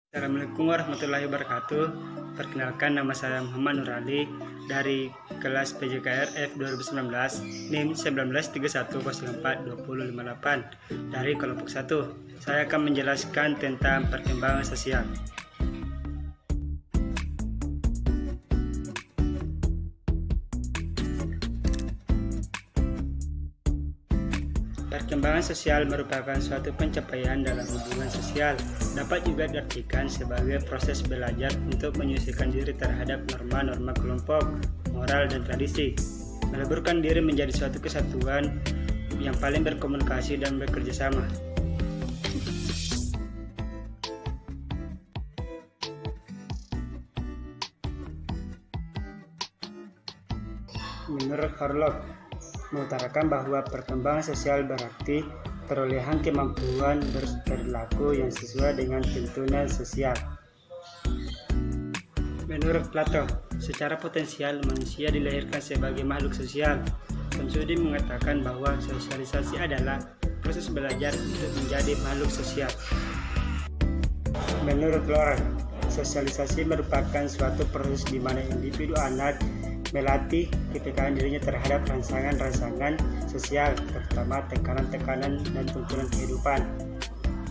Assalamualaikum warahmatullahi wabarakatuh. Perkenalkan, nama saya Muhammad Nurali dari kelas PJKR F 2019 NIM 1931042058 dari kelompok 1. Saya akan menjelaskan tentang perkembangan sosial. Perkembangan sosial merupakan suatu pencapaian dalam hubungan sosial. Dapat juga diartikan sebagai proses belajar untuk menyesuaikan diri terhadap norma-norma kelompok, moral, dan tradisi. Meleburkan diri menjadi suatu kesatuan yang paling berkomunikasi dan bekerja sama. Menurut Harlock, mengutarakan bahwa perkembangan sosial berarti perolehan kemampuan berperilaku yang sesuai dengan tuntunan sosial. Menurut Plato, secara potensial manusia dilahirkan sebagai makhluk sosial. Samsudin mengatakan bahwa sosialisasi adalah proses belajar untuk menjadi makhluk sosial. Menurut Lawrence, sosialisasi merupakan suatu proses di mana individu anak melatih kepekaan dirinya terhadap rangsangan-rangsangan sosial, terutama tekanan-tekanan dan tuntunan kehidupan,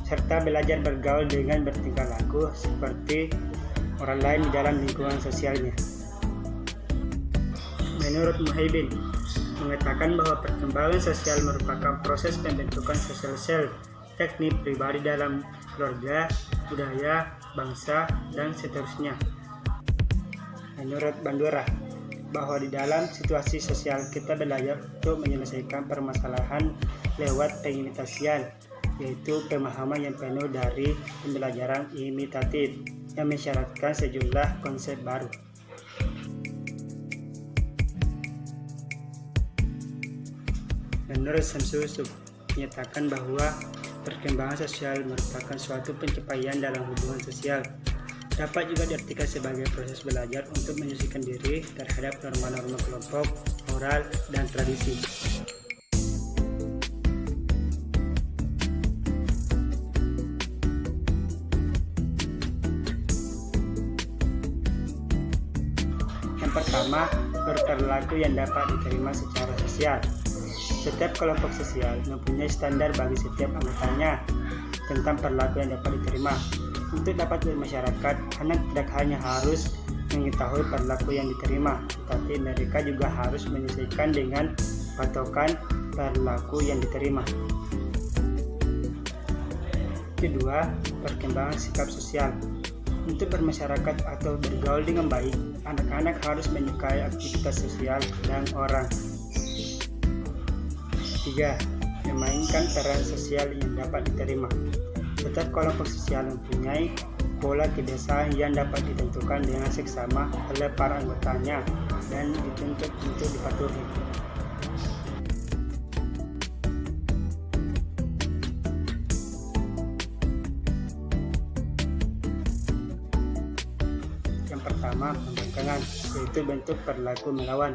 serta belajar bergaul dengan bertingkah laku seperti orang lain di dalam lingkungan sosialnya. Menurut Muhaibin, mengatakan bahwa perkembangan sosial merupakan proses pembentukan social self, yakni pribadi dalam keluarga, budaya, bangsa, dan seterusnya. Menurut Bandura, bahwa di dalam situasi sosial kita belajar untuk menyelesaikan permasalahan lewat pengimitasian, yaitu pemahaman yang penuh dari pembelajaran imitatif yang mensyaratkan sejumlah konsep baru. Menurut Samsu Yusuf, menyatakan bahwa perkembangan sosial merupakan suatu pencapaian dalam hubungan sosial. Dapat juga diartikan sebagai proses belajar untuk menyesuaikan diri terhadap norma-norma kelompok, moral, dan tradisi. Yang pertama, berperilaku yang dapat diterima secara sosial. Setiap kelompok sosial mempunyai standar bagi setiap anggotanya tentang perilaku yang dapat diterima. Untuk dapat bermasyarakat, anak tidak hanya harus mengetahui perilaku yang diterima, tetapi mereka juga harus menyesuaikan dengan patokan perilaku yang diterima. Kedua, perkembangan sikap sosial. Untuk bermasyarakat atau bergaul dengan baik, anak-anak harus menyukai aktivitas sosial dan orang. Tiga, memainkan peran sosial yang dapat diterima. Setiap kelompok sosial mempunyai pola kebiasaan yang dapat ditentukan dengan seksama oleh para anggotanya dan dituntut untuk dipatuhi. Yang pertama, pembangkangan, yaitu bentuk perilaku melawan.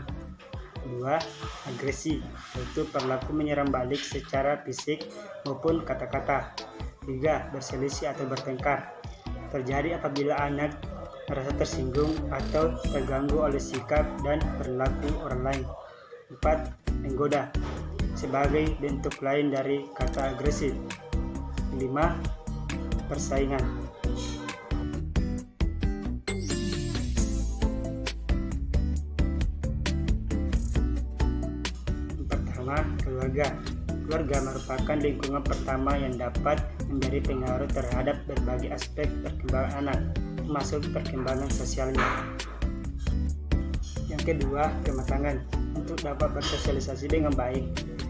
Kedua, agresi, yaitu perilaku menyerang balik secara fisik maupun kata-kata. 3. Berselisih atau bertengkar, terjadi apabila anak merasa tersinggung atau terganggu oleh sikap dan perilaku orang lain. 4. Menggoda, sebagai bentuk lain dari kata agresif. 5. Persaingan. Yang pertama, keluarga. Keluarga merupakan lingkungan pertama yang dapat memberi pengaruh terhadap berbagai aspek perkembangan anak, termasuk perkembangan sosialnya. Yang kedua, kematangan. Untuk dapat bersosialisasi dengan baik,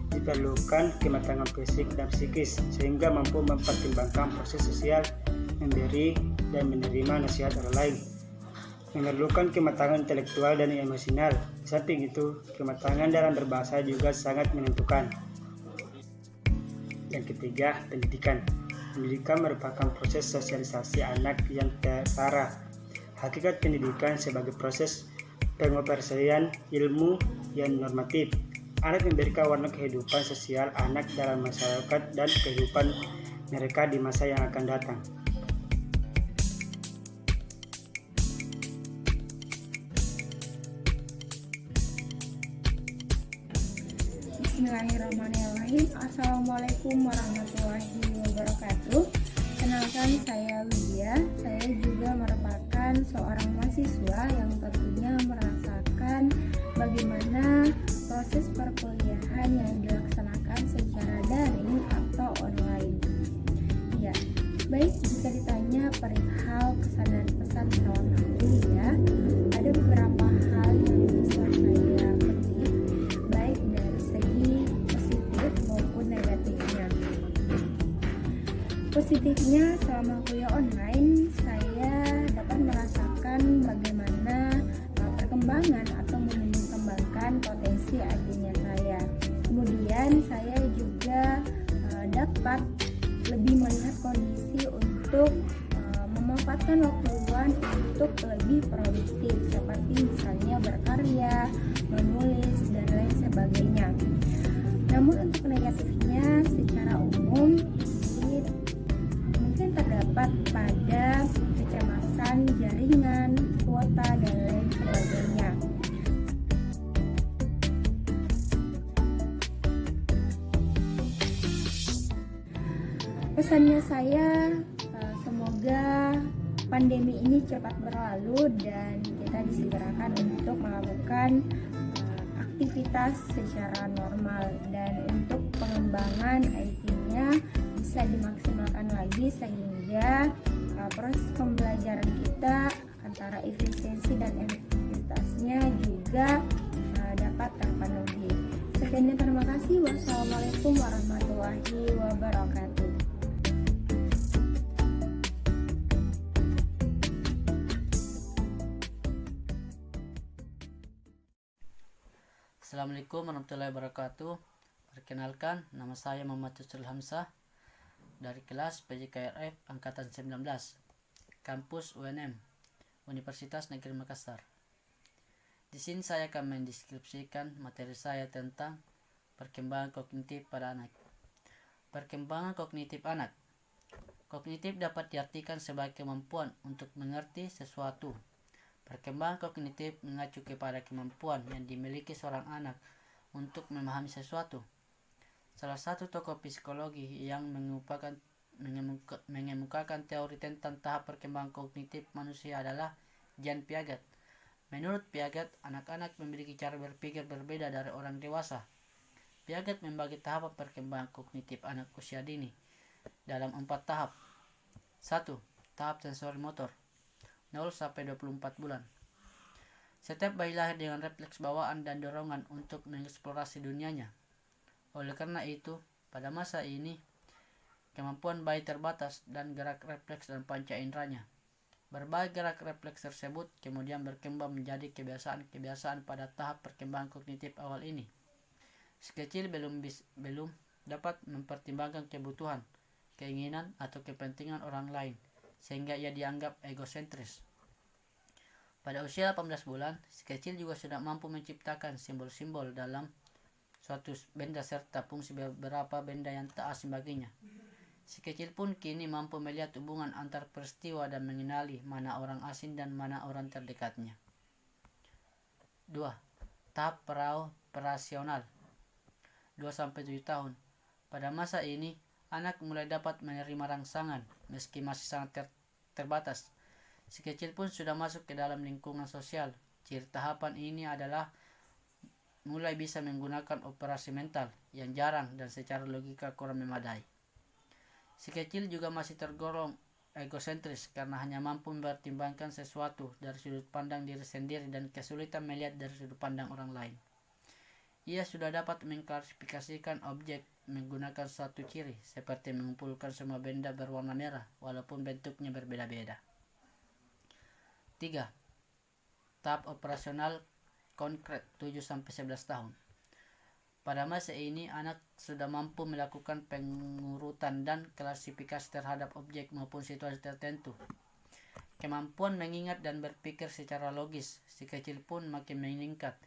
diperlukan kematangan fisik dan psikis, sehingga mampu mempertimbangkan proses sosial, memberi dan menerima nasihat orang lain. Memerlukan kematangan intelektual dan emosional. Di samping itu, kematangan dalam berbahasa juga sangat menentukan. Yang ketiga, pendidikan. Pendidikan merupakan proses sosialisasi anak yang terarah. Hakikat pendidikan sebagai proses pengoperasian ilmu yang normatif. Anak memberikan warna kehidupan sosial anak dalam masyarakat dan kehidupan mereka di masa yang akan datang. Bismillahirrahmanirrahim. Assalamualaikum warahmatullahi wabarakatuh. Kenalkan, saya Widya. Saya juga merupakan seorang mahasiswa yang tentunya merasakan bagaimana proses perkuliahan yang dilaksanakan secara daring atau online. Ya, baik, jika ditanya perihal kesan dan pesan selama kuliah, ada beberapa hal yang bisa saya petik, baik dari segi positif maupun negatifnya. Positifnya, selama kuliah online, saya dapat merasakan bagaimana perkembangan atau mengembangkan potensi IQ-nya saya. Kemudian saya juga dapat lebih melihat kondisi untuk memanfaatkan waktu luang untuk lebih produktif, seperti misalnya berkarya, menulis, dan lain sebagainya. Namun untuk negatifnya secara umum ini mungkin terdapat pada kecemasan jaringan, kuota, dan lain sebagainya. Pesannya saya, semoga pandemi ini cepat berlalu dan kita disegerakan untuk melakukan aktivitas secara normal, dan untuk pengembangan IT-nya bisa dimaksimalkan lagi sehingga proses pembelajaran kita antara efisiensi dan efektivitasnya juga dapat terpenuhi. Sekian dan terima kasih. Wassalamualaikum warahmatullahi wabarakatuh. Assalamualaikum warahmatullahi wabarakatuh. Perkenalkan, nama saya Muhammad Yusril Hamzah dari kelas PJKRF Angkatan 19, Kampus UNM, Universitas Negeri Makassar. Di sini saya akan mendeskripsikan materi saya tentang perkembangan kognitif pada anak. Perkembangan kognitif anak. Kognitif dapat diartikan sebagai kemampuan untuk mengerti sesuatu. Perkembangan kognitif mengacu kepada kemampuan yang dimiliki seorang anak untuk memahami sesuatu. Salah satu tokoh psikologi yang mengemukakan teori tentang tahap perkembangan kognitif manusia adalah Jean Piaget. Menurut Piaget, anak-anak memiliki cara berpikir berbeda dari orang dewasa. Piaget membagi tahapan perkembangan kognitif anak usia dini dalam 4 tahap. 1. Tahap sensori motor, 0-24 bulan. Setiap bayi lahir dengan refleks bawaan dan dorongan untuk mengeksplorasi dunianya. Oleh karena itu, pada masa ini, kemampuan bayi terbatas dan gerak refleks dan panca inderanya. Berbagai gerak refleks tersebut kemudian berkembang menjadi kebiasaan-kebiasaan pada tahap perkembangan kognitif awal ini. Si kecil belum dapat mempertimbangkan kebutuhan, keinginan, atau kepentingan orang lain, sehingga ia dianggap egosentris. Pada usia 18 bulan, si kecil juga sudah mampu menciptakan simbol-simbol dalam suatu benda serta fungsi beberapa benda yang tak asing baginya. Si kecil pun kini mampu melihat hubungan antar peristiwa dan mengenali mana orang asing dan mana orang terdekatnya. 2. Tahap operasional, 2-7 tahun. Pada masa ini, anak mulai dapat menerima rangsangan meski masih sangat terbatas. Si kecil pun sudah masuk ke dalam lingkungan sosial. Ciri tahapan ini adalah mulai bisa menggunakan operasi mental yang jarang dan secara logika kurang memadai. Si kecil juga masih tergolong egosentris karena hanya mampu mempertimbangkan sesuatu dari sudut pandang diri sendiri dan kesulitan melihat dari sudut pandang orang lain. Ia sudah dapat mengklasifikasikan objek menggunakan suatu ciri, seperti mengumpulkan semua benda berwarna merah walaupun bentuknya berbeda-beda. 3. Tahap operasional konkret, 7-11 tahun. Pada masa ini, anak sudah mampu melakukan pengurutan dan klasifikasi terhadap objek maupun situasi tertentu. Kemampuan mengingat dan berpikir secara logis si kecil pun makin meningkat.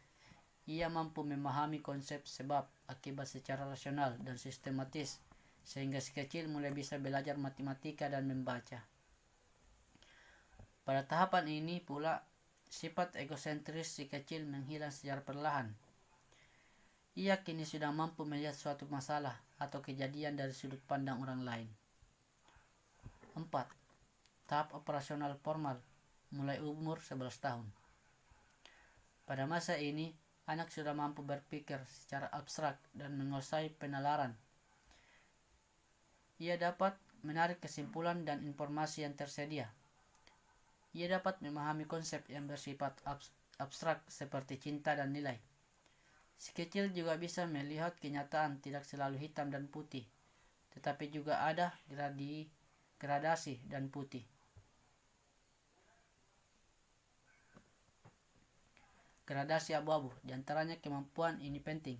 Ia mampu memahami konsep sebab akibat secara rasional dan sistematis, sehingga si kecil mulai bisa belajar matematika dan membaca. Pada tahapan ini pula, sifat egosentris si kecil menghilang secara perlahan. Ia kini sudah mampu melihat suatu masalah atau kejadian dari sudut pandang orang lain. 4. Tahap operasional formal mulai umur 11 tahun. Pada masa ini, anak sudah mampu berpikir secara abstrak dan menguasai penalaran. Ia dapat menarik kesimpulan dan informasi yang tersedia. Ia dapat memahami konsep yang bersifat abstrak seperti cinta dan nilai. Si kecil juga bisa melihat kenyataan tidak selalu hitam dan putih, tetapi juga ada gradasi dan putih. Gradasi abu-abu, diantaranya kemampuan ini penting.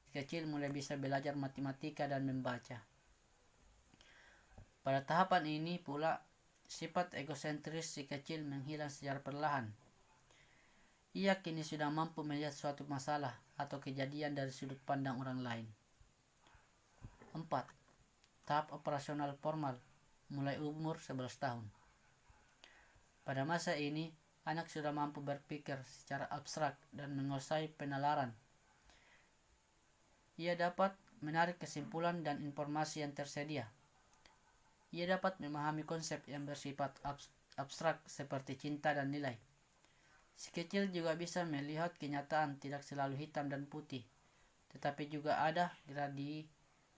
Si kecil mulai bisa belajar matematika dan membaca. Pada tahapan ini pula, sifat egosentris si kecil menghilang secara perlahan. Ia kini sudah mampu melihat suatu masalah atau kejadian dari sudut pandang orang lain. 4. Tahap operasional formal mulai umur 11 tahun. Pada masa ini, anak sudah mampu berpikir secara abstrak dan menguasai penalaran. Ia dapat menarik kesimpulan dan informasi yang tersedia. Ia dapat memahami konsep yang bersifat abstrak seperti cinta dan nilai. Si kecil juga bisa melihat kenyataan tidak selalu hitam dan putih, tetapi juga ada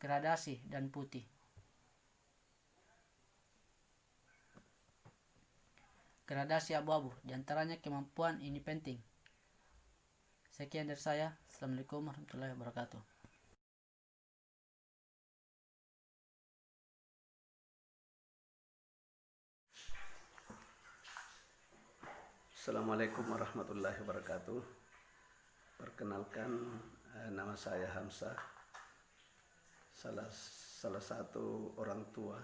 gradasi dan putih. Gradasi abu-abu, diantaranya kemampuan ini penting. Sekian dari saya. Assalamualaikum warahmatullahi wabarakatuh. Assalamualaikum warahmatullahi wabarakatuh. Perkenalkan, nama saya Hamzah, salah satu orang tua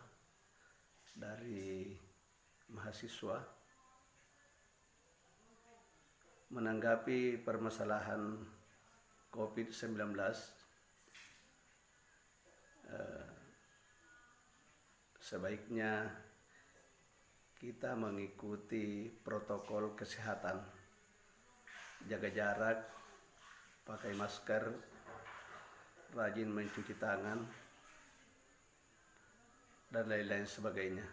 dari mahasiswa. Menanggapi permasalahan COVID-19, sebaiknya kita mengikuti protokol kesehatan, jaga jarak, pakai masker, rajin mencuci tangan, dan lain-lain sebagainya.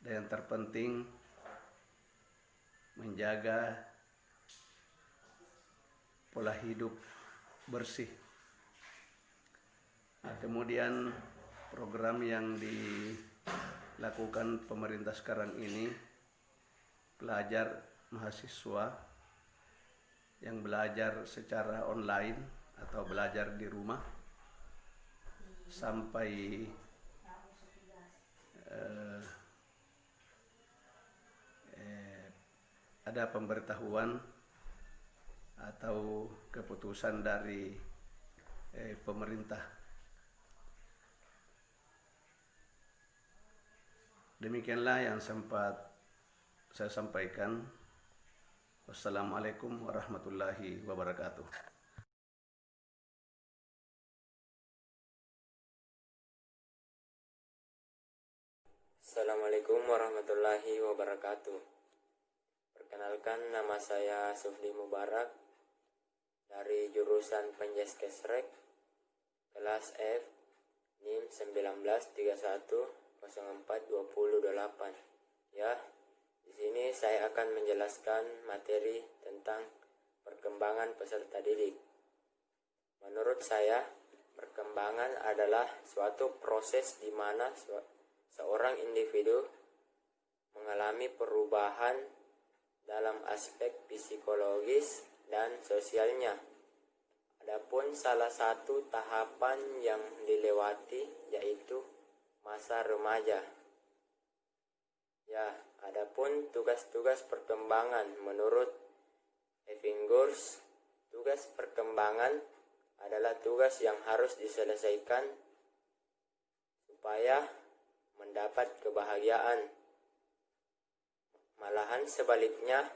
Dan yang terpenting, menjaga pola hidup bersih. Nah, kemudian program yang dilakukan pemerintah sekarang ini, pelajar mahasiswa yang belajar secara online atau belajar di rumah sampai ada pemberitahuan atau keputusan dari pemerintah. Demikianlah yang sempat saya sampaikan. Wassalamualaikum warahmatullahi wabarakatuh. Assalamualaikum warahmatullahi wabarakatuh. Perkenalkan, nama saya Sufli Mubarak dari jurusan Penjeskesrek kelas F NIM 19310428. Ya, di sini saya akan menjelaskan materi tentang perkembangan peserta didik. Menurut saya, perkembangan adalah suatu proses di mana seorang individu mengalami perubahan dalam aspek psikologis dan sosialnya. Adapun salah satu tahapan yang dilewati yaitu masa remaja. Ya, adapun tugas-tugas perkembangan menurut Evingers, tugas perkembangan adalah tugas yang harus diselesaikan supaya mendapat kebahagiaan. Malahan sebaliknya,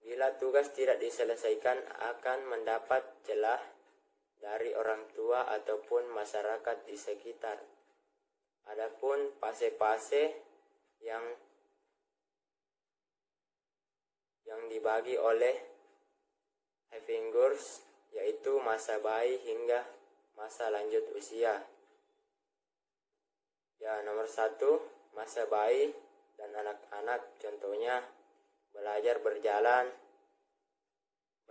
bila tugas tidak diselesaikan akan mendapat celah dari orang tua ataupun masyarakat di sekitar. Adapun fase-fase yang yang dibagi oleh Hyphengours, yaitu masa bayi hingga masa lanjut usia. Ya, nomor 1, masa bayi dan anak-anak, contohnya belajar berjalan,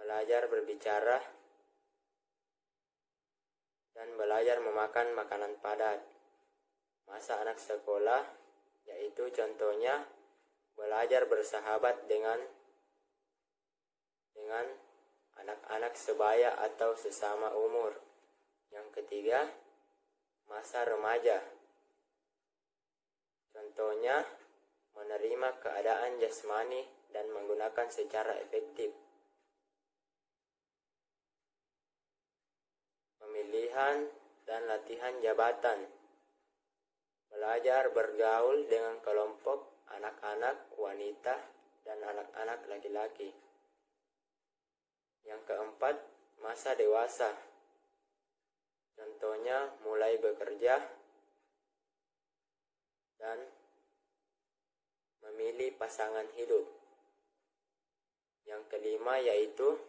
belajar berbicara, dan belajar memakan makanan padat. Masa anak sekolah, yaitu contohnya belajar bersahabat dengan anak-anak sebaya atau sesama umur. Yang ketiga, masa remaja. Contohnya, menerima keadaan jasmani dan menggunakan secara efektif. Pemilihan dan latihan jabatan. Belajar bergaul dengan kelompok anak-anak wanita dan anak-anak laki-laki. Yang keempat, masa dewasa. Contohnya mulai bekerja dan memilih pasangan hidup. Yang kelima yaitu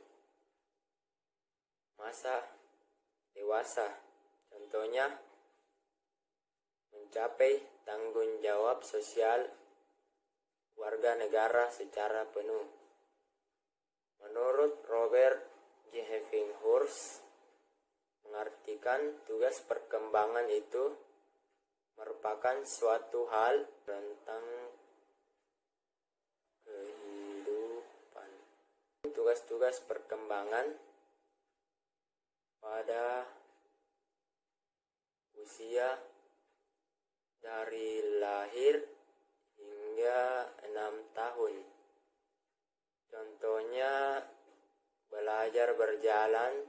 masa dewasa. Contohnya mencapai tanggung jawab sosial warga negara secara penuh. Menurut Robert G. Hyphengours, mengartikan tugas perkembangan itu merupakan suatu hal tentang kehidupan. Tugas-tugas perkembangan pada usia dari lahir hingga 6 tahun. Contohnya belajar berjalan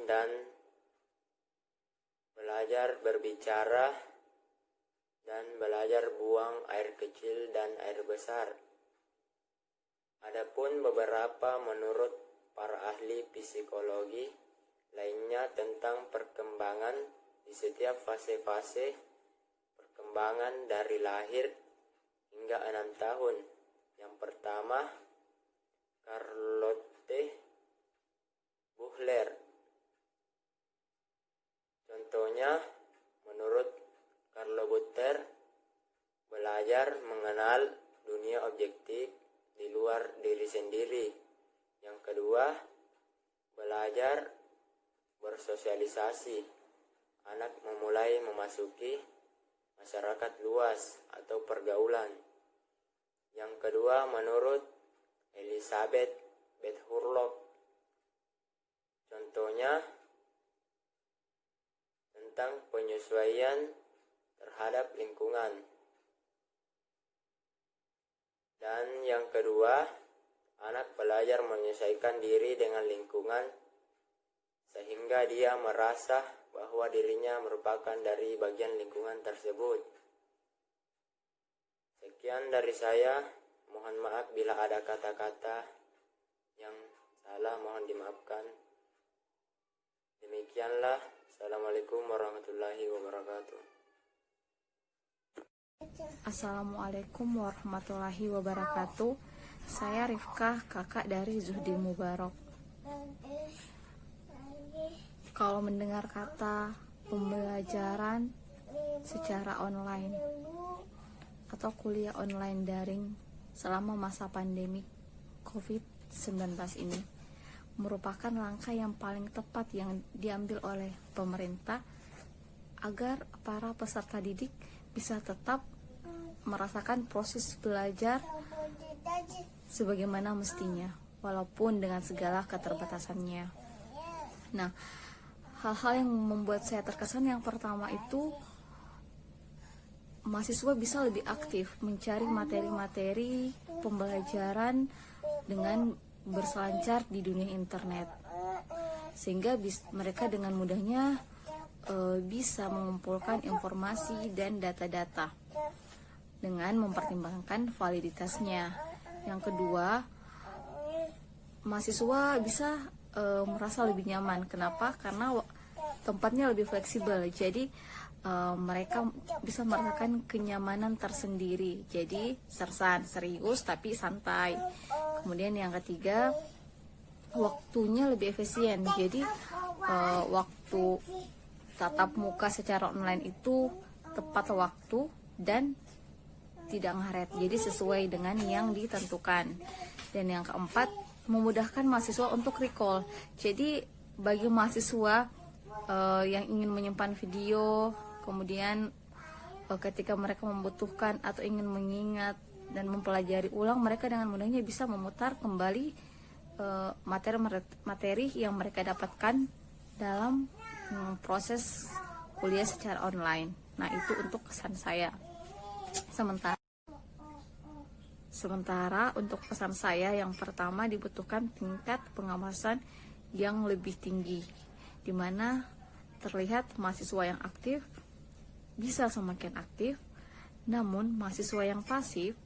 dan belajar berbicara dan belajar buang air kecil dan air besar. Adapun beberapa menurut para ahli psikologi lainnya tentang perkembangan di setiap fase-fase perkembangan dari lahir hingga 6 tahun. Yang pertama, Charlotte Buchler. Contohnya, menurut Charlotte Buchler, belajar mengenal dunia objektif di luar diri sendiri. Yang kedua, belajar bersosialisasi. Anak memulai memasuki masyarakat luas atau pergaulan. Yang kedua, menurut Elizabeth Beth Hurlock, contohnya tentang penyesuaian terhadap lingkungan. Dan yang kedua, anak belajar menyesuaikan diri dengan lingkungan sehingga dia merasa bahwa dirinya merupakan dari bagian lingkungan tersebut. Sekian dari saya, mohon maaf bila ada kata-kata yang salah, mohon dimaafkan. Demikianlah, Assalamualaikum warahmatullahi wabarakatuh. Assalamualaikum warahmatullahi wabarakatuh. Saya Rifkah, kakak dari Zuhdil Mubarak. Kalau mendengar kata pembelajaran secara online atau kuliah online daring selama masa pandemi COVID-19 ini merupakan langkah yang paling tepat yang diambil oleh pemerintah agar para peserta didik bisa tetap merasakan proses belajar sebagaimana mestinya, walaupun dengan segala keterbatasannya. Nah, hal-hal yang membuat saya terkesan yang pertama itu mahasiswa bisa lebih aktif mencari materi-materi pembelajaran dengan berselancar di dunia internet, sehingga mereka dengan mudahnya bisa mengumpulkan informasi dan data-data dengan mempertimbangkan validitasnya. Yang kedua, mahasiswa bisa merasa lebih nyaman. Kenapa? Karena tempatnya lebih fleksibel. Jadi mereka bisa merasakan kenyamanan tersendiri. Jadi sersan, serius tapi santai. Kemudian yang ketiga, waktunya lebih efisien. Jadi waktu tatap muka secara online itu tepat waktu dan tidak ngaret. Jadi sesuai dengan yang ditentukan. Dan yang keempat, memudahkan mahasiswa untuk recall. Jadi bagi mahasiswa yang ingin menyimpan video, kemudian ketika mereka membutuhkan atau ingin mengingat dan mempelajari ulang, mereka dengan mudahnya bisa memutar kembali materi yang mereka dapatkan dalam proses kuliah secara online. Nah, itu untuk kesan saya. Sementara untuk pesan saya, yang pertama dibutuhkan tingkat pengawasan yang lebih tinggi, di mana terlihat mahasiswa yang aktif bisa semakin aktif, namun mahasiswa yang pasif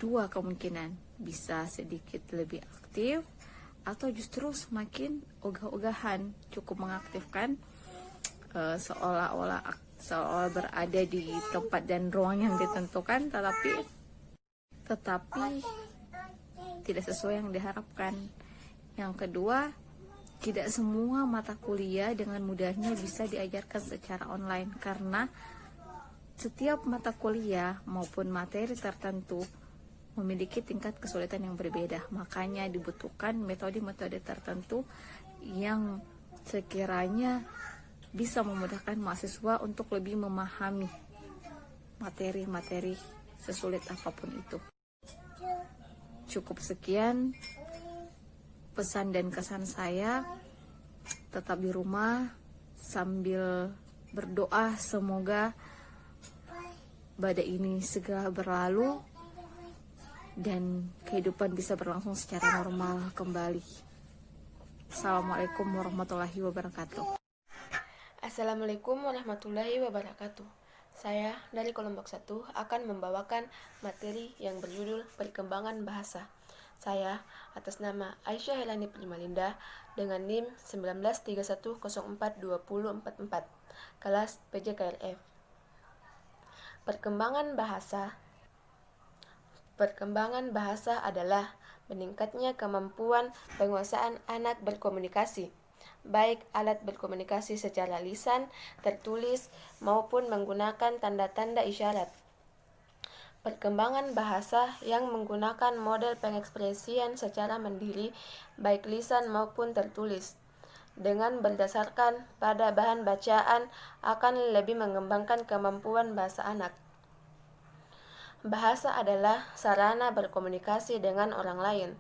dua kemungkinan, bisa sedikit lebih aktif atau justru semakin ogah-ogahan, cukup mengaktifkan seolah berada di tempat dan ruang yang ditentukan, tetapi tidak sesuai yang diharapkan. Yang kedua, tidak semua mata kuliah dengan mudahnya bisa diajarkan secara online, karena setiap mata kuliah maupun materi tertentu memiliki tingkat kesulitan yang berbeda. Makanya dibutuhkan metode-metode tertentu yang sekiranya bisa memudahkan mahasiswa untuk lebih memahami materi-materi sesulit apapun itu. Cukup sekian pesan dan kesan saya. Tetap di rumah sambil berdoa semoga badai ini segera berlalu dan kehidupan bisa berlangsung secara normal kembali. Assalamualaikum warahmatullahi wabarakatuh. Assalamualaikum warahmatullahi wabarakatuh. Saya dari kelompok 1 akan membawakan materi yang berjudul Perkembangan Bahasa. Saya atas nama Aisyah Helani Primalinda dengan NIM 1931042044, kelas PJKRF. Perkembangan bahasa adalah meningkatnya kemampuan penguasaan anak berkomunikasi, baik alat berkomunikasi secara lisan, tertulis, maupun menggunakan tanda-tanda isyarat. Perkembangan bahasa yang menggunakan model pengekspresian secara mandiri, baik lisan maupun tertulis, dengan berdasarkan pada bahan bacaan akan lebih mengembangkan kemampuan bahasa anak. Bahasa adalah sarana berkomunikasi dengan orang lain.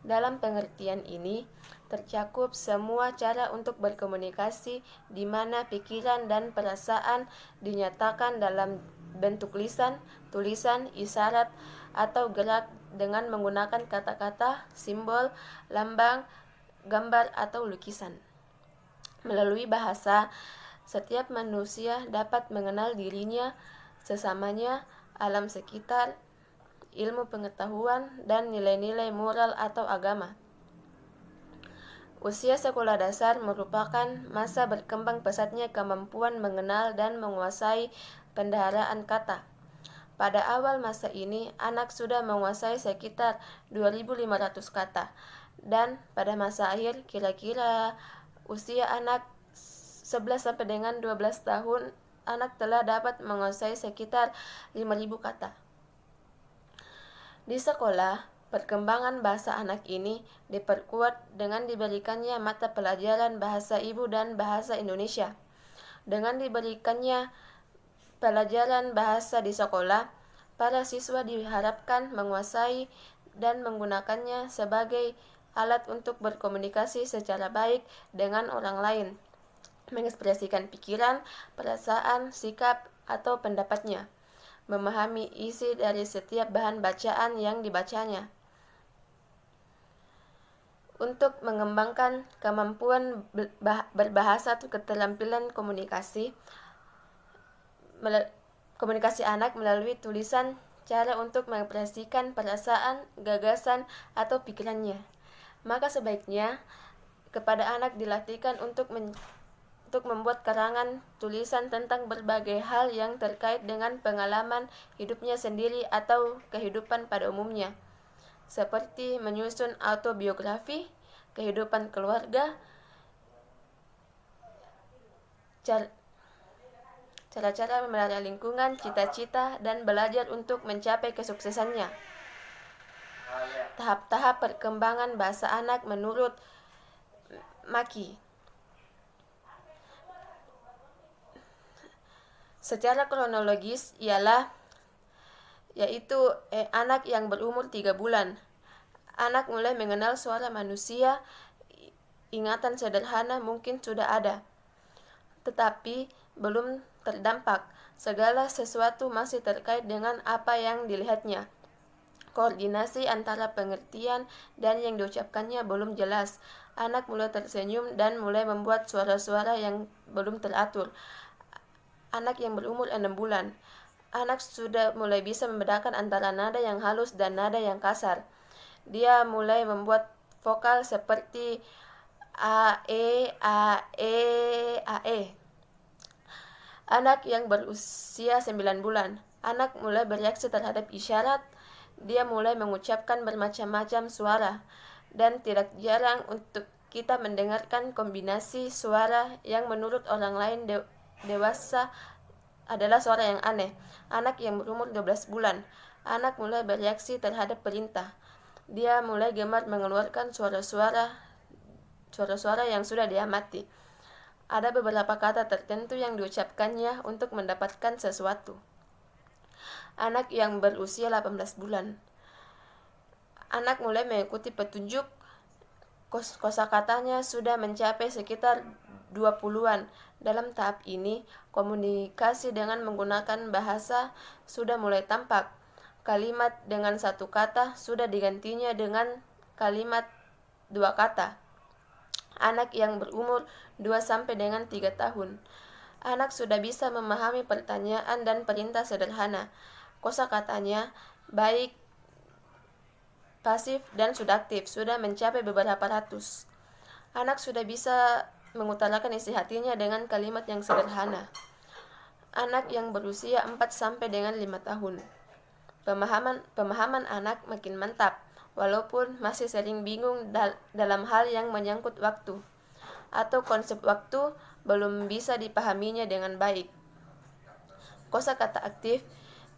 Dalam pengertian ini, tercakup semua cara untuk berkomunikasi di mana pikiran dan perasaan dinyatakan dalam bentuk lisan, tulisan, isyarat, atau gerak dengan menggunakan kata-kata, simbol, lambang, gambar, atau lukisan. Melalui bahasa, setiap manusia dapat mengenal dirinya, sesamanya, alam sekitar, ilmu pengetahuan, dan nilai-nilai moral atau agama. Usia sekolah dasar merupakan masa berkembang pesatnya kemampuan mengenal dan menguasai pendaharaan kata. Pada awal masa ini, anak sudah menguasai sekitar 2.500 kata, dan pada masa akhir, kira-kira usia anak 11 sampai dengan 12 tahun, anak telah dapat menguasai sekitar 5.000 kata. Di sekolah, perkembangan bahasa anak ini diperkuat dengan diberikannya mata pelajaran bahasa ibu dan bahasa Indonesia. Dengan diberikannya pelajaran bahasa di sekolah, para siswa diharapkan menguasai dan menggunakannya sebagai alat untuk berkomunikasi secara baik dengan orang lain, mengekspresikan pikiran, perasaan, sikap, atau pendapatnya, memahami isi dari setiap bahan bacaan yang dibacanya. Untuk mengembangkan kemampuan berbahasa atau keterampilan komunikasi anak melalui tulisan, cara untuk mengekspresikan perasaan, gagasan, atau pikirannya. Maka sebaiknya kepada anak dilatihkan untuk untuk membuat karangan tulisan tentang berbagai hal yang terkait dengan pengalaman hidupnya sendiri atau kehidupan pada umumnya, seperti menyusun autobiografi, kehidupan keluarga, cara-cara memelihara lingkungan, cita-cita, dan belajar untuk mencapai kesuksesannya. Tahap-tahap perkembangan bahasa anak menurut Maki. Secara kronologis yaitu anak yang berumur 3 bulan. Anak mulai mengenal suara manusia, ingatan sederhana mungkin sudah ada, tetapi belum terdampak. Segala sesuatu masih terkait dengan apa yang dilihatnya. Koordinasi antara pengertian dan yang diucapkannya belum jelas. Anak mulai tersenyum dan mulai membuat suara-suara yang belum teratur. Anak yang berumur 6 bulan. Anak sudah mulai bisa membedakan antara nada yang halus dan nada yang kasar. Dia mulai membuat vokal seperti a, e, a, e, a, e. Anak yang berusia 9 bulan. Anak mulai bereaksi terhadap isyarat. Dia mulai mengucapkan bermacam-macam suara. Dan tidak jarang untuk kita mendengarkan kombinasi suara yang menurut orang lain dewasa adalah suara yang aneh. Anak yang berumur 12 bulan. Anak mulai bereaksi terhadap perintah. Dia mulai gemar mengeluarkan suara-suara yang sudah diamati. Ada beberapa kata tertentu yang diucapkannya untuk mendapatkan sesuatu. Anak yang berusia 18 bulan. Anak mulai mengikuti petunjuk. Kosakatanya sudah mencapai sekitar 20-an. Dalam tahap ini, komunikasi dengan menggunakan bahasa sudah mulai tampak. Kalimat dengan satu kata sudah digantinya dengan kalimat 2 kata. Anak yang berumur 2 sampai dengan 3 tahun. Anak sudah bisa memahami pertanyaan dan perintah sederhana. Kosakatanya baik pasif dan sudaktif sudah mencapai beberapa ratus. Anak sudah bisa mengutarakan isi hatinya dengan kalimat yang sederhana. Anak yang berusia 4 sampai dengan 5 tahun. Pemahaman anak makin mantap, walaupun masih sering bingung dalam hal yang menyangkut waktu, atau konsep waktu belum bisa dipahaminya dengan baik. Kosakata aktif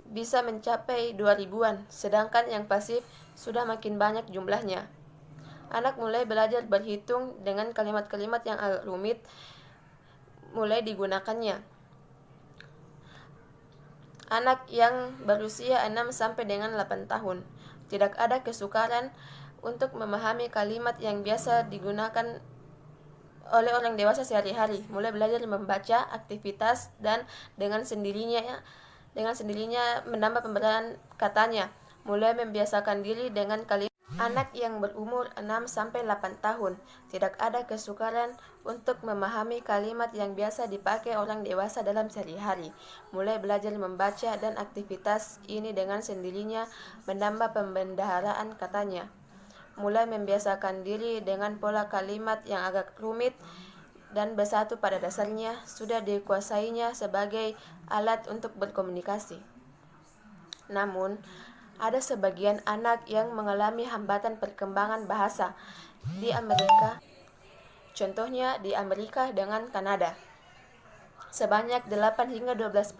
bisa mencapai 2000-an, sedangkan yang pasif sudah makin banyak jumlahnya. Anak mulai belajar berhitung dengan kalimat-kalimat yang agak rumit mulai digunakannya. Anak yang berusia 6 sampai dengan 8 tahun. Tidak ada kesukaran untuk memahami kalimat yang biasa digunakan oleh orang dewasa sehari-hari. Mulai belajar membaca aktivitas dan dengan sendirinya menambah pemberian katanya. Mulai membiasakan diri dengan kalimat. Anak yang berumur 6 sampai 8 tahun. Tidak ada kesukaran untuk memahami kalimat yang biasa dipakai orang dewasa dalam sehari-hari. Mulai belajar membaca dan aktivitas ini dengan sendirinya menambah pembendaharaan katanya. Mulai membiasakan diri dengan pola kalimat yang agak rumit dan bersatu pada dasarnya sudah dikuasainya sebagai alat untuk berkomunikasi. Namun, ada sebagian anak yang mengalami hambatan perkembangan bahasa di Amerika. Contohnya di Amerika dengan Kanada. Sebanyak 8 hingga 12%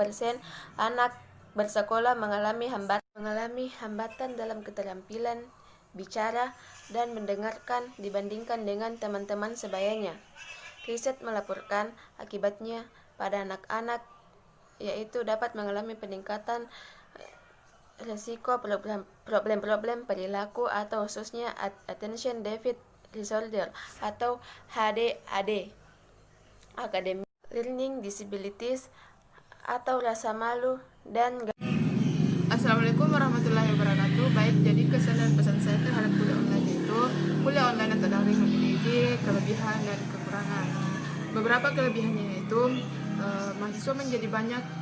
anak bersekolah mengalami hambatan dalam keterampilan bicara dan mendengarkan dibandingkan dengan teman-teman sebayanya. Riset melaporkan akibatnya pada anak-anak yaitu dapat mengalami peningkatan resiko problem-problem perilaku atau khususnya attention deficit disorder atau HDAD, academic learning disabilities atau rasa malu dan Assalamualaikum warahmatullahi wabarakatuh. Baik, jadi kesan dan pesan saya terhadap kuliah online itu, kuliah online atau daring memiliki kelebihan dan kekurangan. Beberapa kelebihannya itu mahasiswa menjadi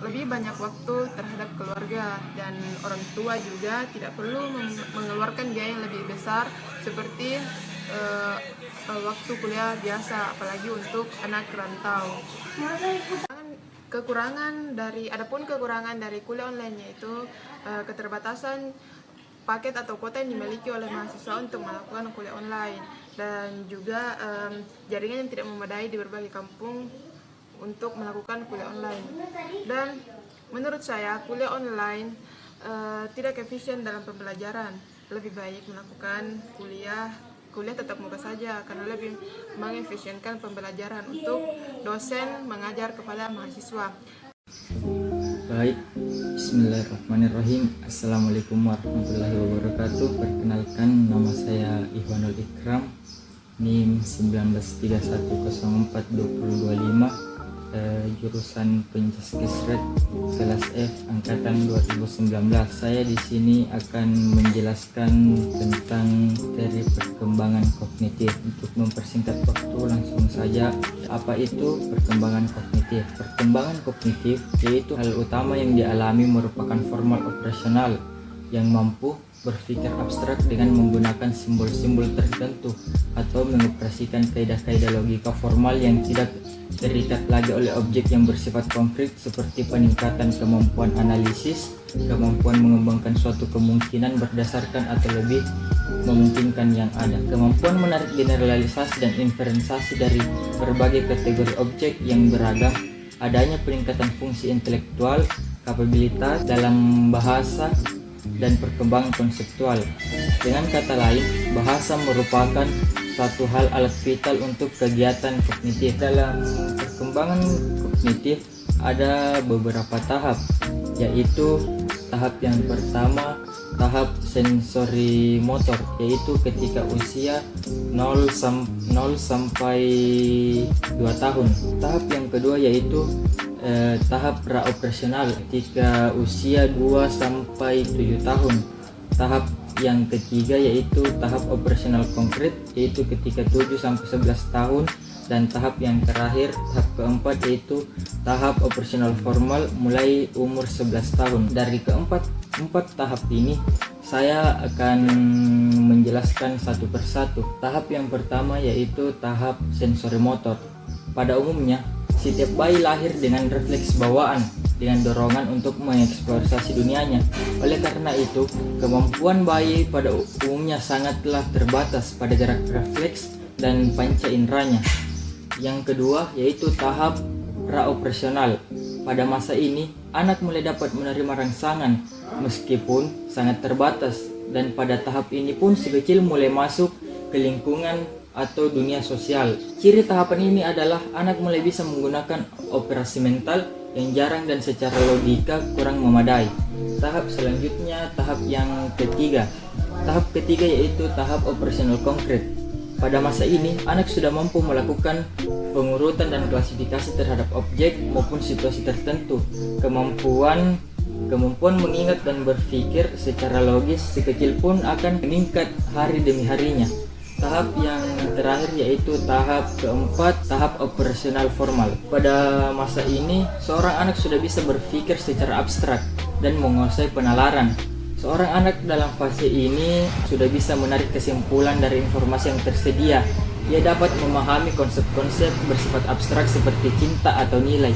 lebih banyak waktu terhadap keluarga dan orang tua juga tidak perlu mengeluarkan biaya yang lebih besar seperti waktu kuliah biasa, apalagi untuk anak rantau. Adapun kekurangan dari kuliah online yaitu keterbatasan paket atau kuota yang dimiliki oleh mahasiswa untuk melakukan kuliah online, dan juga jaringan yang tidak memadai di berbagai kampung untuk melakukan kuliah online. Dan menurut saya kuliah online tidak efisien dalam pembelajaran. Lebih baik melakukan kuliah tetap muka saja, karena lebih mengefisienkan pembelajaran untuk dosen mengajar kepada mahasiswa. Baik, bismillahirrahmanirrahim. Assalamualaikum warahmatullahi wabarakatuh. Perkenalkan, nama saya Ihwanul Ikram, NIM 1931042025, jurusan Pencaskesret kelas F angkatan 2019. Saya di sini akan menjelaskan tentang teori perkembangan kognitif. Untuk mempersingkat waktu, langsung saja, apa itu perkembangan kognitif? Perkembangan kognitif yaitu hal utama yang dialami merupakan formal operasional yang mampu berpikir abstrak dengan menggunakan simbol-simbol tertentu atau mengoperasikan kaidah-kaidah logika formal yang tidak terikat lagi oleh objek yang bersifat konkret, seperti peningkatan kemampuan analisis, kemampuan mengembangkan suatu kemungkinan berdasarkan atau lebih memungkinkan yang ada, kemampuan menarik generalisasi dan inferensiasi dari berbagai kategori objek yang beragam, adanya peningkatan fungsi intelektual, kapabilitas dalam bahasa, dan perkembangan konseptual. Dengan kata lain, bahasa merupakan suatu hal alat vital untuk kegiatan kognitif. Dalam perkembangan kognitif ada beberapa tahap, yaitu tahap yang pertama, tahap sensori motor, yaitu ketika usia 0 sampai 2 tahun. Tahap yang kedua yaitu tahap praoperasional ketika usia 2 sampai 7 tahun. Tahap yang ketiga yaitu tahap operasional konkret, yaitu ketika 7 sampai 11 tahun. Dan tahap yang terakhir, tahap keempat, yaitu tahap operasional formal mulai umur 11 tahun. Dari keempat tahap ini saya akan menjelaskan satu persatu. Tahap yang pertama yaitu tahap sensori motor. Pada umumnya setiap bayi lahir dengan refleks bawaan, dengan dorongan untuk mengeksplorasi dunianya. Oleh karena itu, kemampuan bayi pada umumnya sangatlah terbatas pada jarak refleks dan panca inderanya. Yang kedua yaitu tahap praoperasional. Pada masa ini, anak mulai dapat menerima rangsangan meskipun sangat terbatas, dan pada tahap ini pun si kecil mulai masuk ke lingkungan atau dunia sosial. Ciri tahapan ini adalah anak mulai bisa menggunakan operasi mental yang jarang dan secara logika kurang memadai. Tahap selanjutnya, tahap yang ketiga. Tahap ketiga yaitu tahap operasional konkret. Pada masa ini, anak sudah mampu melakukan pengurutan dan klasifikasi terhadap objek maupun situasi tertentu. Kemampuan mengingat dan berpikir secara logis si kecil pun akan meningkat hari demi harinya. Tahap yang terakhir yaitu tahap keempat, tahap operasional formal. Pada masa ini, seorang anak sudah bisa berpikir secara abstrak dan menguasai penalaran. Seorang anak dalam fase ini sudah bisa menarik kesimpulan dari informasi yang tersedia. Ia dapat memahami konsep-konsep bersifat abstrak seperti cinta atau nilai.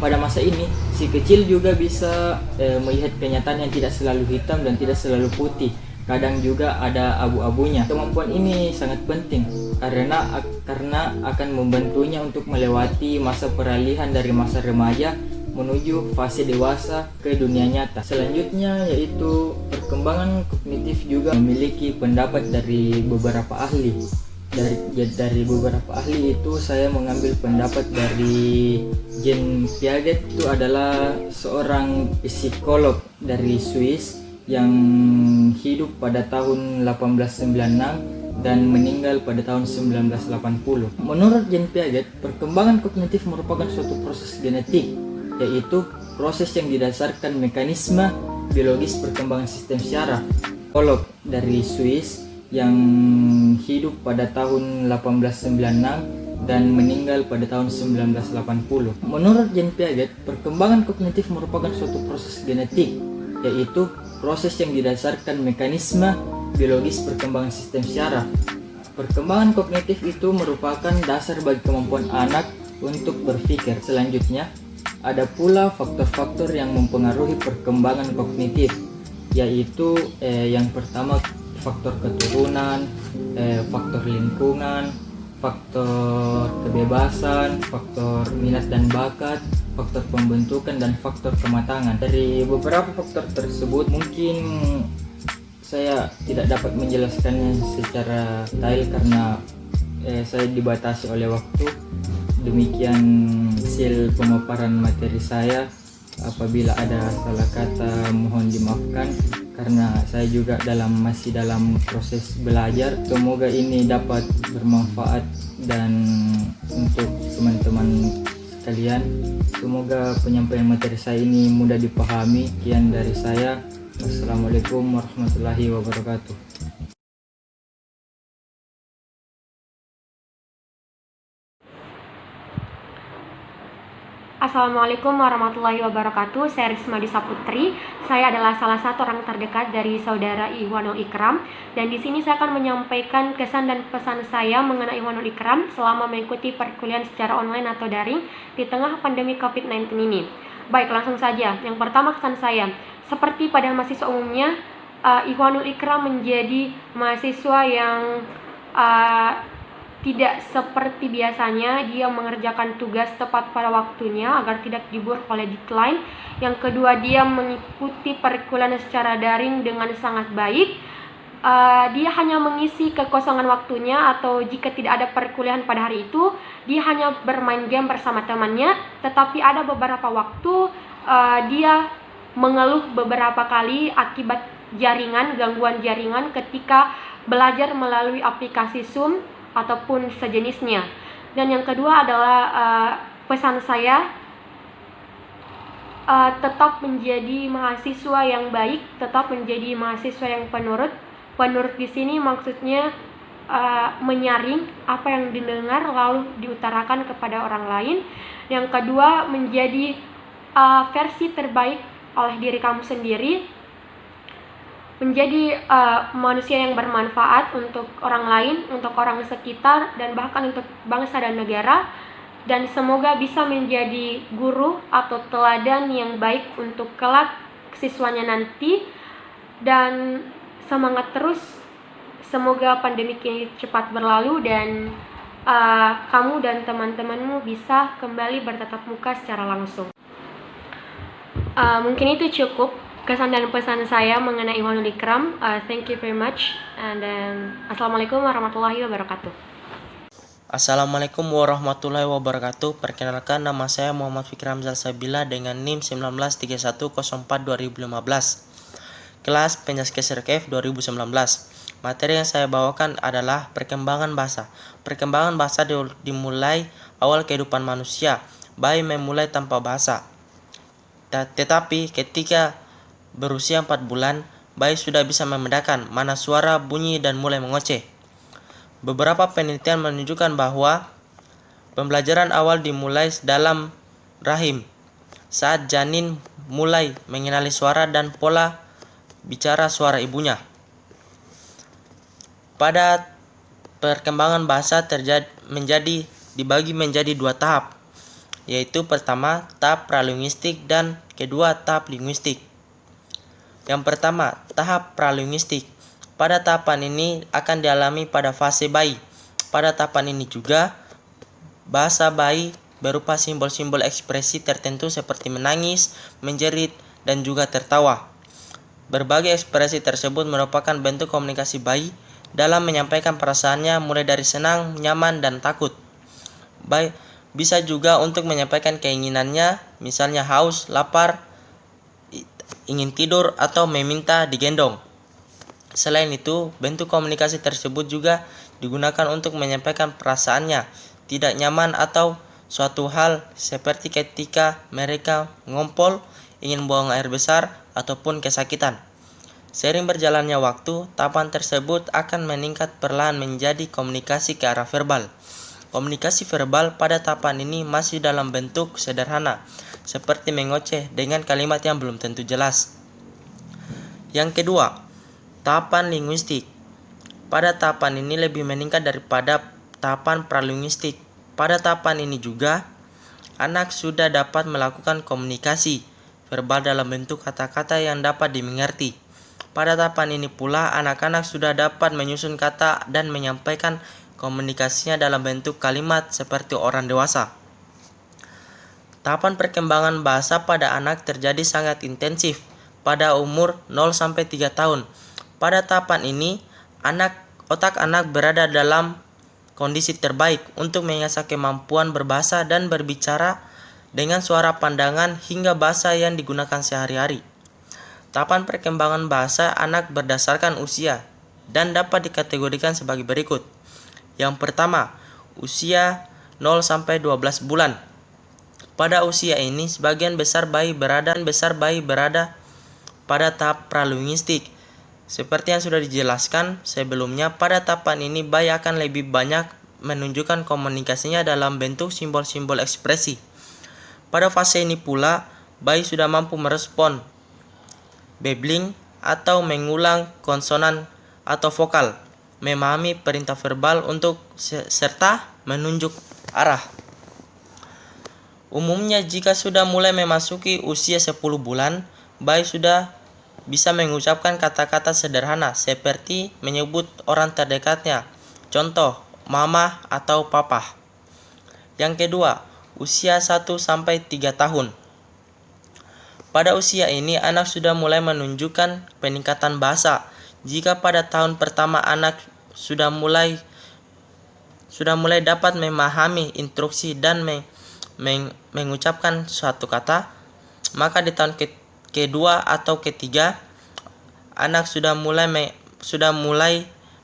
Pada masa ini, si kecil juga bisa melihat kenyataan yang tidak selalu hitam dan tidak selalu putih. Kadang juga ada abu-abunya. Kemampuan ini sangat penting karena akan membantunya untuk melewati masa peralihan dari masa remaja menuju fase dewasa ke dunia nyata. Selanjutnya yaitu perkembangan kognitif juga memiliki pendapat dari beberapa ahli. Dari beberapa ahli itu saya mengambil pendapat dari Jean Piaget. Itu adalah seorang psikolog dari Swiss yang hidup pada tahun 1896 dan meninggal pada tahun 1980. Menurut Jean Piaget, perkembangan kognitif merupakan suatu proses genetik, yaitu proses yang didasarkan mekanisme biologis perkembangan sistem syaraf. Psikolog dari Swiss yang hidup pada tahun 1896 dan meninggal pada tahun 1980. Menurut Jean Piaget, perkembangan kognitif merupakan suatu proses genetik, yaitu proses yang didasarkan mekanisme biologis perkembangan sistem syaraf. Perkembangan kognitif itu merupakan dasar bagi kemampuan anak untuk berpikir. Selanjutnya, ada pula faktor-faktor yang mempengaruhi perkembangan kognitif, yaitu yang pertama faktor keturunan, faktor lingkungan, faktor kebebasan, faktor minat dan bakat, faktor pembentukan, dan faktor kematangan. Dari beberapa faktor tersebut mungkin saya tidak dapat menjelaskannya secara detail karena saya dibatasi oleh waktu. Demikian hasil pemaparan materi saya. Apabila ada salah kata mohon dimaafkan karena saya juga masih dalam proses belajar. Semoga ini dapat bermanfaat dan untuk teman-teman sekalian. Semoga penyampaian materi saya ini mudah dipahami. Sekian dari saya. Wassalamualaikum warahmatullahi wabarakatuh. Assalamualaikum warahmatullahi wabarakatuh. Saya Risma Disa Putri. Saya adalah salah satu orang terdekat dari saudara Ikhwanul Ikram, dan di sini saya akan menyampaikan kesan dan pesan saya mengenai Ikhwanul Ikram selama mengikuti perkuliahan secara online atau daring di tengah pandemi COVID-19 ini. Baik, langsung saja. Yang pertama, kesan saya. Seperti pada mahasiswa umumnya, Ikhwanul Ikram menjadi mahasiswa yang tidak seperti biasanya. Dia mengerjakan tugas tepat pada waktunya agar tidak diburu oleh deadline. Yang kedua, dia mengikuti perkuliahan secara daring dengan sangat baik. Dia hanya mengisi kekosongan waktunya, atau jika tidak ada perkuliahan pada hari itu, dia hanya bermain game bersama temannya. Tetapi ada beberapa waktu dia mengeluh beberapa kali akibat gangguan jaringan ketika belajar melalui aplikasi Zoom ataupun sejenisnya. Dan yang kedua adalah pesan saya, tetap menjadi mahasiswa yang baik, tetap menjadi mahasiswa yang penurut. Penurut di sini maksudnya menyaring apa yang didengar lalu diutarakan kepada orang lain. Yang kedua, menjadi versi terbaik oleh diri kamu sendiri, menjadi manusia yang bermanfaat untuk orang lain, untuk orang sekitar, dan bahkan untuk bangsa dan negara. Dan semoga bisa menjadi guru atau teladan yang baik untuk kelak siswanya nanti. Dan semangat terus, semoga pandemi ini cepat berlalu dan kamu dan teman-temanmu bisa kembali bertatap muka secara langsung. Mungkin itu cukup kesan dan pesan saya mengenai Ikhwanul Ikram. Thank you very much, and then Assalamualaikum warahmatullahi wabarakatuh. Assalamualaikum warahmatullahi wabarakatuh. Perkenalkan, nama saya Muhammad Fikri Hamzal Sabila dengan NIM 193104-2015, kelas Penjaskes RKF 2019. Materi yang saya bawakan adalah perkembangan bahasa. Perkembangan bahasa dimulai awal kehidupan manusia. Bayi memulai tanpa bahasa. Tetapi ketika berusia 4 bulan, bayi sudah bisa membedakan mana suara, bunyi, dan mulai mengoceh. Beberapa penelitian menunjukkan bahwa pembelajaran awal dimulai dalam rahim, saat janin mulai mengenali suara dan pola bicara suara ibunya. Pada perkembangan bahasa dibagi menjadi 2 tahap, yaitu pertama tahap pralinguistik dan kedua tahap linguistik. Yang pertama, tahap pralinguistik. Pada tahapan ini akan dialami pada fase bayi. Pada tahapan ini juga bahasa bayi berupa simbol-simbol ekspresi tertentu seperti menangis, menjerit, dan juga tertawa. Berbagai ekspresi tersebut merupakan bentuk komunikasi bayi dalam menyampaikan perasaannya, mulai dari senang, nyaman, dan takut. Bayi bisa juga untuk menyampaikan keinginannya, misalnya haus, lapar, ingin tidur, atau meminta digendong. Selain itu, bentuk komunikasi tersebut juga digunakan untuk menyampaikan perasaannya, tidak nyaman atau suatu hal, seperti ketika mereka ngompol, ingin buang air besar, ataupun kesakitan. Seiring berjalannya waktu, tahapan tersebut akan meningkat perlahan menjadi komunikasi ke arah verbal. Komunikasi verbal pada tahapan ini masih dalam bentuk sederhana, seperti mengoceh dengan kalimat yang belum tentu jelas. Yang kedua, tahapan linguistik. pada tahapan ini lebih meningkat daripada tahapan pralinguistik. Pada tahapan ini juga, anak sudah dapat melakukan komunikasi verbal dalam bentuk kata-kata yang dapat dimengerti. Pada tahapan ini pula, anak-anak sudah dapat menyusun kata dan menyampaikan komunikasinya dalam bentuk kalimat seperti orang dewasa. Tahapan perkembangan bahasa pada anak terjadi sangat intensif pada umur 0-3 tahun. Pada tahapan ini, otak anak berada dalam kondisi terbaik untuk mengasah kemampuan berbahasa dan berbicara dengan suara pandangan hingga bahasa yang digunakan sehari-hari. Tahapan perkembangan bahasa anak berdasarkan usia dan dapat dikategorikan sebagai berikut. Yang pertama, usia 0-12 bulan. Pada usia ini, sebagian besar bayi berada pada tahap pralinguistik. Seperti yang sudah dijelaskan sebelumnya, pada tahapan ini bayi akan lebih banyak menunjukkan komunikasinya dalam bentuk simbol-simbol ekspresi. Pada fase ini pula, bayi sudah mampu merespon babbling atau mengulang konsonan atau vokal, memahami perintah verbal serta menunjuk arah. Umumnya jika sudah mulai memasuki usia 10 bulan, bayi sudah bisa mengucapkan kata-kata sederhana seperti menyebut orang terdekatnya, contoh mama atau papa. Yang kedua, usia 1-3 tahun. Pada usia ini anak sudah mulai menunjukkan peningkatan bahasa. Jika pada tahun pertama anak sudah mulai dapat memahami instruksi dan mengucapkan suatu kata, maka di tahun kedua atau ketiga anak sudah mulai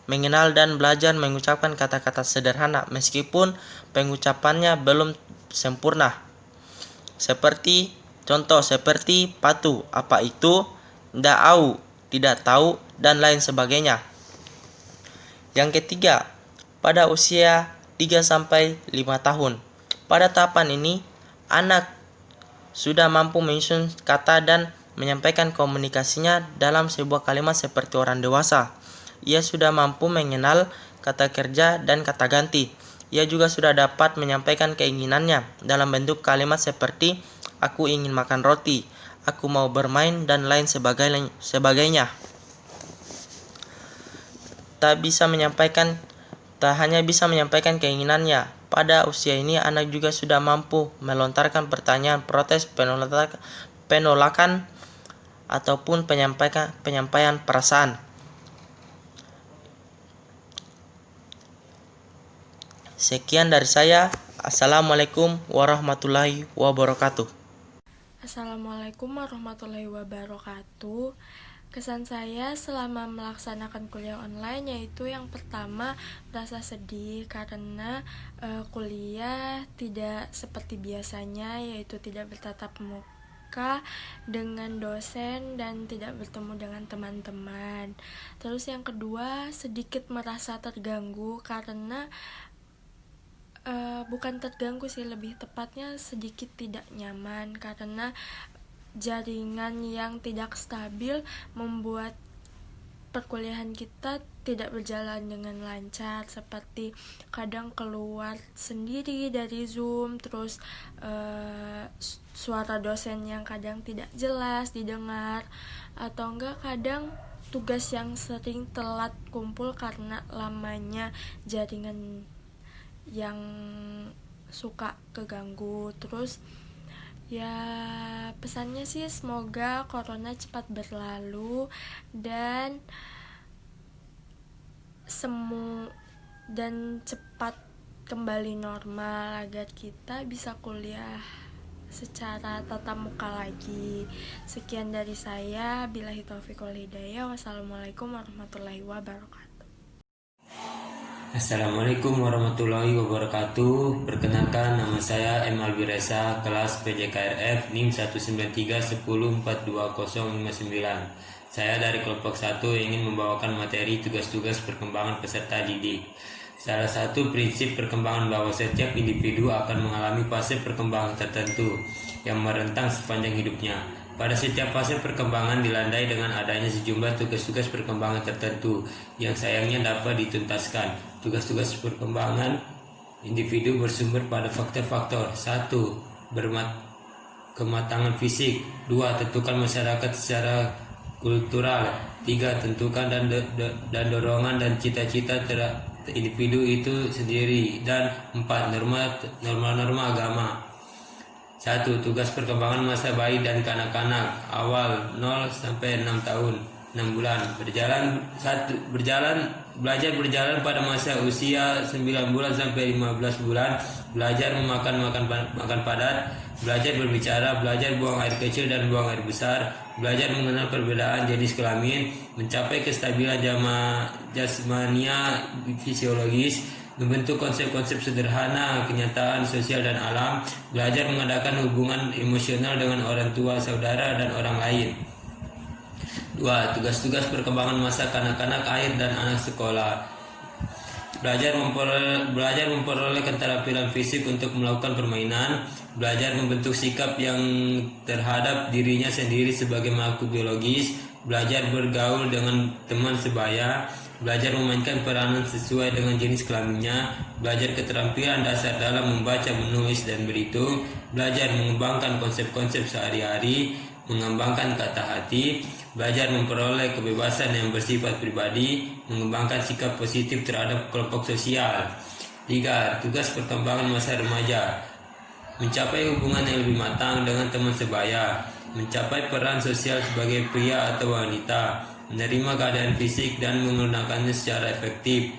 mengenal dan belajar mengucapkan kata-kata sederhana meskipun pengucapannya belum sempurna. Seperti patu, apa itu, ndak au, tidak tahu, dan lain sebagainya. Yang ketiga, pada usia 3-5 tahun. Pada tahapan ini, anak sudah mampu menyusun kata dan menyampaikan komunikasinya dalam sebuah kalimat seperti orang dewasa. Ia sudah mampu mengenal kata kerja dan kata ganti. Ia juga sudah dapat menyampaikan keinginannya dalam bentuk kalimat seperti aku ingin makan roti, aku mau bermain, dan lain sebagainya. Tak hanya bisa menyampaikan keinginannya. Pada usia ini anak juga sudah mampu melontarkan pertanyaan, protes, penolakan, ataupun penyampaian perasaan. Sekian dari saya. Assalamualaikum warahmatullahi wabarakatuh. Assalamualaikum warahmatullahi wabarakatuh. Kesan saya selama melaksanakan kuliah online yaitu yang pertama merasa sedih karena kuliah tidak seperti biasanya, yaitu tidak bertatap muka dengan dosen dan tidak bertemu dengan teman-teman. Terus yang kedua sedikit merasa terganggu karena bukan terganggu sih, lebih tepatnya sedikit tidak nyaman karena jaringan yang tidak stabil membuat perkuliahan kita tidak berjalan dengan lancar, seperti kadang keluar sendiri dari Zoom, terus suara dosen yang kadang tidak jelas didengar, atau enggak kadang tugas yang sering telat kumpul karena lamanya jaringan yang suka keganggu. Terus ya pesannya sih semoga corona cepat berlalu dan cepat kembali normal agar kita bisa kuliah secara tatap muka lagi. Sekian dari saya, billahi taufiq wal hidayah. Wassalamualaikum warahmatullahi wabarakatuh. Assalamualaikum warahmatullahi wabarakatuh. Perkenalkan, nama saya M. Albi Reza, kelas PJKRF NIM 19310420059. Saya dari kelompok 1 ingin membawakan materi tugas-tugas perkembangan peserta didik. Salah satu prinsip perkembangan bahwa setiap individu akan mengalami fase perkembangan tertentu yang merentang sepanjang hidupnya. Pada setiap fase perkembangan dilandai dengan adanya sejumlah tugas-tugas perkembangan tertentu yang sayangnya dapat dituntaskan. Tugas-tugas perkembangan individu bersumber pada faktor-faktor: 1. Kematangan fisik. 2. Tentukan masyarakat secara kultural. 3. Tentukan dan dorongan dan cita-cita individu itu sendiri. Dan 4. Norma-norma agama. 1. Tugas perkembangan masa bayi dan kanak-kanak awal 0 sampai 6 tahun 6 bulan. Belajar berjalan pada masa usia 9 bulan sampai 15 bulan. Belajar makan padat. Belajar berbicara, belajar buang air kecil dan buang air besar. Belajar mengenal perbedaan jenis kelamin. Mencapai kestabilan jasmania fisiologis. Membentuk konsep-konsep sederhana kenyataan sosial dan alam. Belajar mengadakan hubungan emosional dengan orang tua, saudara, dan orang lain. 2. Tugas-tugas perkembangan masa kanak-kanak, air, dan anak sekolah. Belajar memperoleh keterampilan fisik untuk melakukan permainan. Belajar membentuk sikap yang terhadap dirinya sendiri sebagai makhluk biologis. Belajar bergaul dengan teman sebaya. Belajar memainkan peranan sesuai dengan jenis kelaminnya. Belajar keterampilan dasar dalam membaca, menulis, dan berhitung. Belajar mengembangkan konsep-konsep sehari-hari. Mengembangkan kata hati. Belajar memperoleh kebebasan yang bersifat pribadi. Mengembangkan sikap positif terhadap kelompok sosial. 3. Tugas perkembangan masa remaja. Mencapai hubungan yang lebih matang dengan teman sebaya. Mencapai peran sosial sebagai pria atau wanita. Menerima keadaan fisik dan menggunakannya secara efektif.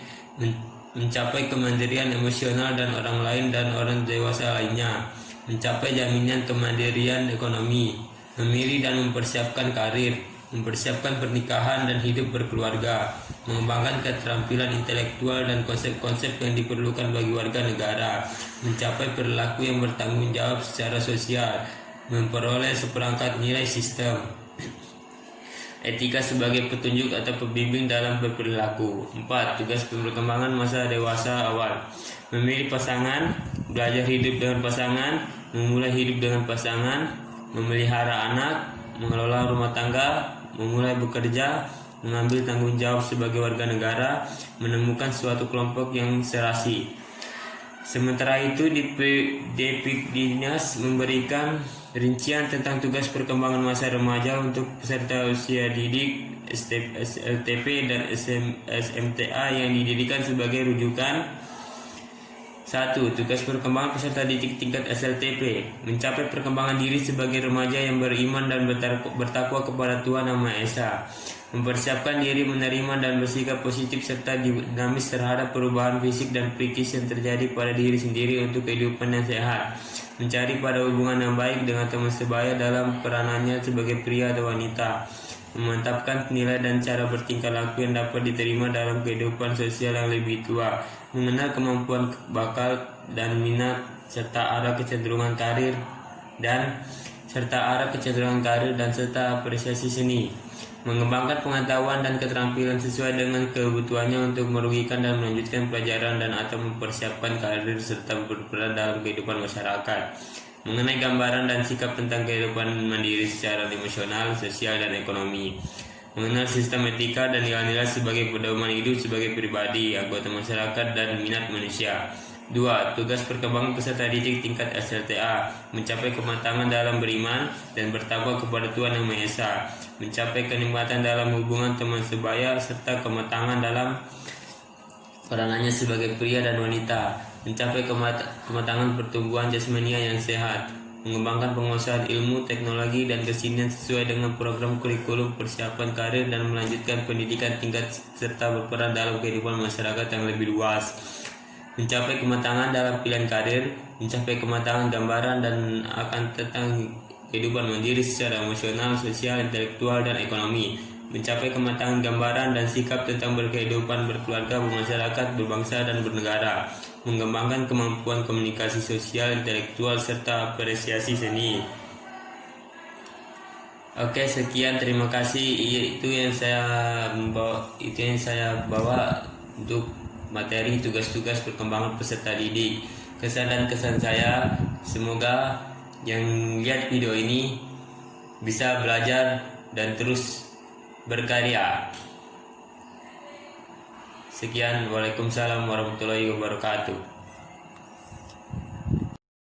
Mencapai kemandirian emosional dan orang lain dan orang dewasa lainnya. Mencapai jaminan kemandirian ekonomi. Memilih dan mempersiapkan karir. Mempersiapkan pernikahan dan hidup berkeluarga. Mengembangkan keterampilan intelektual dan konsep-konsep yang diperlukan bagi warga negara. Mencapai perilaku yang bertanggung jawab secara sosial. Memperoleh seperangkat nilai sistem. Etika sebagai petunjuk atau pembimbing dalam berperilaku. 4. Tugas perkembangan masa dewasa awal. Memilih pasangan, belajar hidup dengan pasangan, memulai hidup dengan pasangan, memelihara anak, mengelola rumah tangga, memulai bekerja, mengambil tanggung jawab sebagai warga negara, menemukan suatu kelompok yang serasi. Sementara itu, Dipikdinas memberikan rincian tentang tugas perkembangan masa remaja untuk peserta usia didik SLTP dan SMTA yang didirikan sebagai rujukan. 1. Tugas perkembangan peserta didik tingkat SLTP. Mencapai perkembangan diri sebagai remaja yang beriman dan bertakwa kepada Tuhan Yang Maha Esa. Mempersiapkan diri menerima dan bersikap positif serta dinamis terhadap perubahan fisik dan psikis yang terjadi pada diri sendiri untuk kehidupan yang sehat. Mencari pada hubungan yang baik dengan teman sebaya dalam peranannya sebagai pria atau wanita. Memantapkan nilai dan cara bertingkah laku yang dapat diterima dalam kehidupan sosial yang lebih tua. Mengenal kemampuan bakal dan minat serta arah kecenderungan karir dan serta apresiasi seni. Mengembangkan pengetahuan dan keterampilan sesuai dengan kebutuhannya untuk merugikan dan melanjutkan pelajaran dan atau mempersiapkan karir serta berperan dalam kehidupan masyarakat. Mengenai gambaran dan sikap tentang kehidupan mandiri secara emosional, sosial, dan ekonomi. Mengenal sistem etika dan nilai-nilai sebagai pedoman hidup sebagai pribadi, anggota masyarakat, dan minat manusia. 2. Tugas perkembangan peserta didik tingkat SLTA. Mencapai kematangan dalam beriman dan bertakwa kepada Tuhan Yang Maha Esa. Mencapai kenikmatan dalam hubungan teman sebaya serta kematangan dalam peranannya sebagai pria dan wanita. Mencapai kematangan pertumbuhan jasmania yang sehat. Mengembangkan penguasaan ilmu, teknologi, dan kesenian sesuai dengan program kurikulum persiapan karir dan melanjutkan pendidikan tingkat serta berperan dalam kehidupan masyarakat yang lebih luas. Mencapai kematangan dalam pilihan karir, mencapai kematangan gambaran dan akan tentang kehidupan mandiri secara emosional, sosial, intelektual, dan ekonomi. Mencapai kematangan gambaran dan sikap tentang berkehidupan, berkeluarga, bermasyarakat, berbangsa, dan bernegara. Mengembangkan kemampuan komunikasi sosial, intelektual, serta apresiasi seni. Oke, sekian, terima kasih. Itu yang saya bawa untuk materi tugas-tugas perkembangan peserta didik. Kesan dan kesan saya, semoga yang lihat video ini bisa belajar dan terus berkarya. Sekian, waalaikumsalam warahmatullahi wabarakatuh.